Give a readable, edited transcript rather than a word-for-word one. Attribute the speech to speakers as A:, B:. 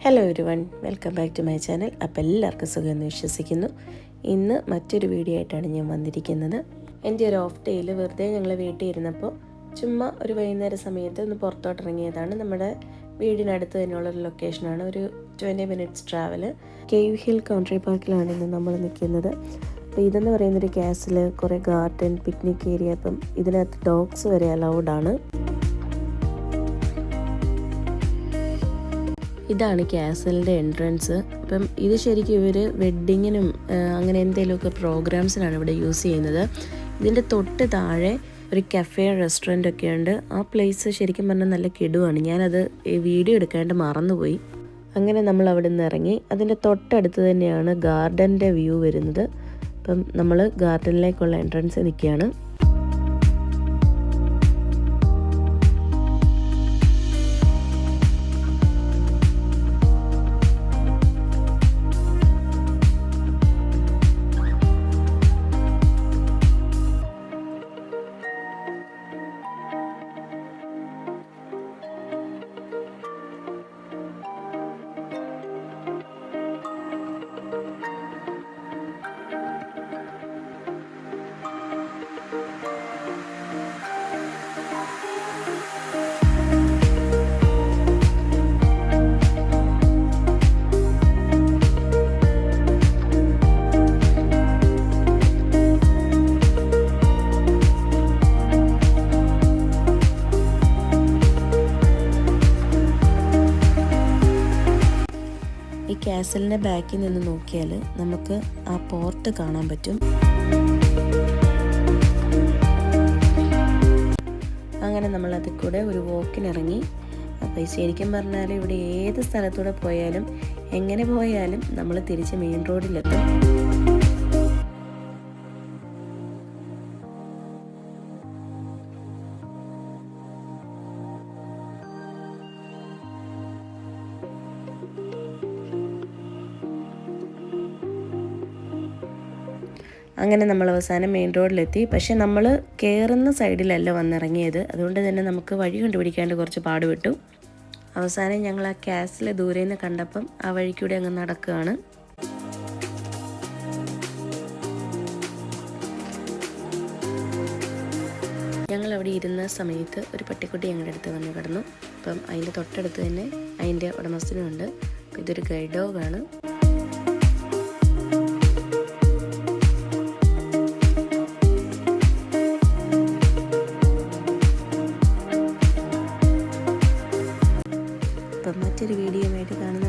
A: Hello everyone, welcome back to my channel. അപ്പോൾ എല്ലാവർക്കും സുഖമെന്ന് വിശ്വസിക്കുന്നു. ഇന്ന് മറ്റൊരു വീഡിയോ ആയിട്ടാണ് ഞാൻ വന്നിരിക്കുന്നത്. എൻ്റെ ഒരു ഓഫ് ഡേയിൽ വെറുതെ ഞങ്ങൾ വീട്ടിൽ ഇരുന്നപ്പോൾ ചുമ്മാ ഒരു വൈകുന്നേര സമയത്ത് ഒന്ന് പുറത്തോട്ടിറങ്ങിയതാണ്. നമ്മുടെ വീടിനടുത്ത് തന്നെയുള്ളൊരു ലൊക്കേഷനാണ്. ഒരു 20 minutes travel. Cave hill country പാർക്കിലാണ് ഇന്ന് നമ്മൾ നിൽക്കുന്നത്. അപ്പോൾ ഇതെന്ന് പറയുന്നൊരു കാസിൽ കുറേ ഗാർഡൻ, പിക്നിക് ഏരിയ, അപ്പം ഇതിനകത്ത് ഡോഗ്സ് വരെ അലൗഡാണ്. ഇതാണ് കാസലിൻ്റെ എൻട്രൻസ്. അപ്പം ഇത് ശരിക്കും ഇവർ വെഡ്ഡിങ്ങിനും അങ്ങനെ എന്തെങ്കിലുമൊക്കെ പ്രോഗ്രാംസിനാണ് ഇവിടെ യൂസ് ചെയ്യുന്നത്. ഇതിൻ്റെ തൊട്ട് താഴെ ഒരു കഫേ, റെസ്റ്റോറൻ്റ് ഒക്കെ ഉണ്ട്. ആ പ്ലേസ് ശരിക്കും പറഞ്ഞാൽ നല്ല കിടുവാണ്. ഞാനത് വീഡിയോ എടുക്കാണ്ട് മറന്നുപോയി. അങ്ങനെ നമ്മൾ അവിടെ നിന്ന് ഇറങ്ങി. അതിൻ്റെ തൊട്ടടുത്ത് തന്നെയാണ് ഗാർഡൻ്റെ വ്യൂ വരുന്നത്. അപ്പം നമ്മൾ ഗാർഡനിലേക്കുള്ള എൻട്രൻസ് നിൽക്കുകയാണ്. ഈ കാസലിൻ്റെ ബാക്കിൽ നിന്ന് നോക്കിയാൽ നമുക്ക് ആ പോർട്ട് കാണാൻ പറ്റും. അങ്ങനെ നമ്മൾ അതിൽ കൂടെ ഒരു വോക്കിനിറങ്ങി. അപ്പോൾ ശരിക്കും പറഞ്ഞാൽ ഇവിടെ ഏത് സ്ഥലത്തൂടെ പോയാലും എങ്ങനെ പോയാലും നമ്മൾ തിരിച്ച് മെയിൻ റോഡിലെത്തും. അങ്ങനെ നമ്മൾ അവസാനം മെയിൻ റോഡിലെത്തി. പക്ഷേ നമ്മൾ കയറുന്ന സൈഡിലല്ല വന്നിറങ്ങിയത്. അതുകൊണ്ട് തന്നെ നമുക്ക് വഴി കണ്ടുപിടിക്കാണ്ട് കുറച്ച് പാടുപെട്ടു. അവസാനം ഞങ്ങൾ ആ കാസിൽ ദൂരെ നിന്ന് കണ്ടപ്പം ആ വഴിക്കൂടെ അങ്ങ് നടക്കുകയാണ്. ഞങ്ങളവിടെ ഇരുന്ന സമയത്ത് ഒരു പട്ടിക്കുട്ടി ഞങ്ങളുടെ അടുത്ത് വന്ന് കിടന്നു. അപ്പം അതിൻ്റെ തൊട്ടടുത്ത് തന്നെ അതിൻ്റെ ഉടമസ്ഥനുണ്ട്. അപ്പം ഇതൊരു ഗൈഡ് ഡോഗാണ്. അപ്പം മറ്റൊരു വീഡിയോ ആയിട്ട് കാണുന്നു.